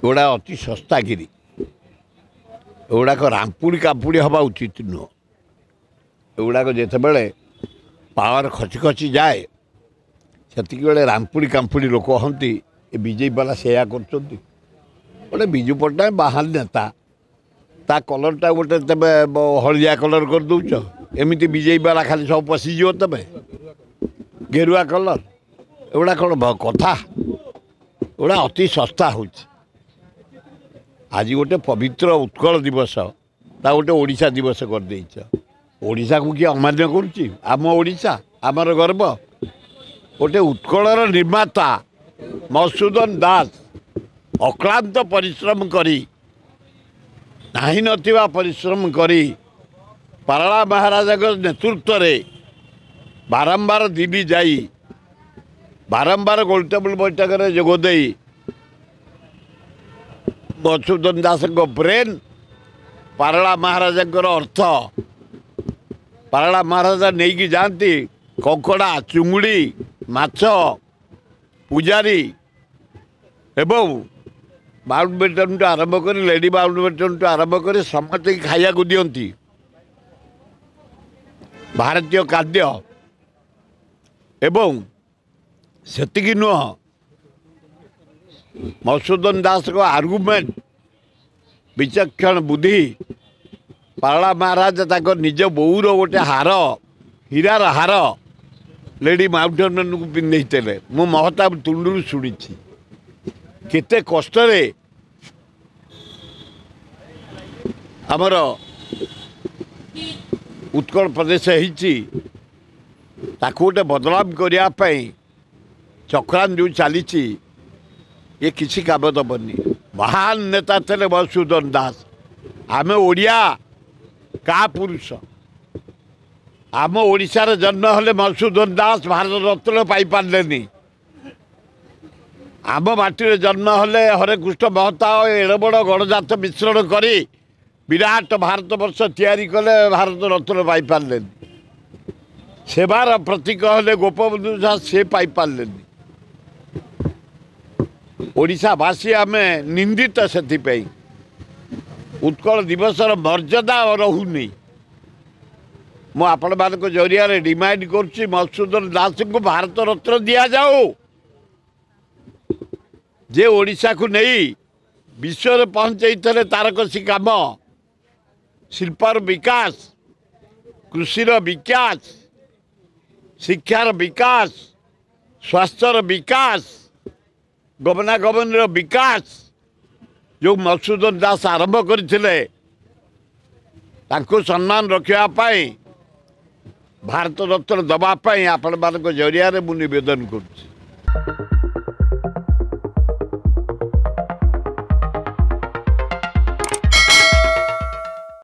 एगुड़ा अति सस्तागिरी एगुड़ाक रामपुड़ी कापुड़ी हवा उचित नुह एगुड़ाक जितेबाला पावर खची खची जाए सेतिक बेले रामपुड़ी कांपुड़ी लोक हंती ए बीजेपी वाला सेया करछंती गोटे बिजू पट्टनायक बाहर नेता ता कलरटा गोटे तबे हलदिया कलर कर दउछ एमिति बीजेपी वाला खाली सब पशिज तबे गेरुआ कलर एगुड़ा कौन कथा एगुड़ा अति सस्ता हो आज गोटे पवित्र उत्कल दिवस ता गोटे ओडिशा दिवस कर देइछ ओडिशा को किए अमान्य करुच्ची आम ओडिशा आमर गर्व गोटे उत्कलर निर्माता मधुसूदन दास अक्लांत परिश्रम करी नाही नथिबा परिश्रम करी पारला महाराजा नेतृत्व रे बारंबार दिल्ली जाई बारंबार गोलटेबल बैठक में जोगदे मधुसूदन दास ब्रेन पारला महाराजा अर्थ पारला महाराजा नहीं कि जाती कंकड़ा चुंगुड़ी माछ पूजारी एवं माउंटबेटन टू आरंभ कर लेडी माउंटबेटन टू आरंभ कर समस्त खाया को दियंती भारतीय खाद्य एवं सेतिकी नुह मधुसूदन दास को आर्गुमेंट विचक्षण बुद्धि पारला महाराज तक निज बोर गोटे हार हीरार हार लेडी माउंटेन को पिंधे मु महताब तुंडू शुणी केते कष्ट आमर उत्कल प्रदेश गोटे बदलाव करने चक्रांत जो चली ये किसी काम दबनी महान नेता थे मधुसूदन दास आम ओडिया का पुरुष आम ओडिशार जन्म हेले मधुसूदन दास भारत रत्न पाई पारे आम माटी जन्म हेले हरे कृष्ण महता एड़े बड़ गणजात मिश्रण करी विराट भारत वर्ष तैयारी कले भारत रत्न पाई पारे सेवार प्रतीक हेले गोपबंधु दास से पाई पारे ओडिशावासी आम निंदित से उत्कल दिवसर मर्यादा रहुनी मु आपण मान जरिया डिमांड करुच्ची मधुसूदन दास को भारत रत्न दि जाऊ जे ओडिशा को नहीं विश्व पहुंचे तारकसी काम शिल्पर विकास कृषिर विकास शिक्षार विकास स्वास्थ्यर विकास गमनागमन विकास जो मधुसूदन दास आरंभ करते सम्मान रखापी भारत रत्न दवापाई आपण मान जरिया मुझे निवेदन करुच्ची।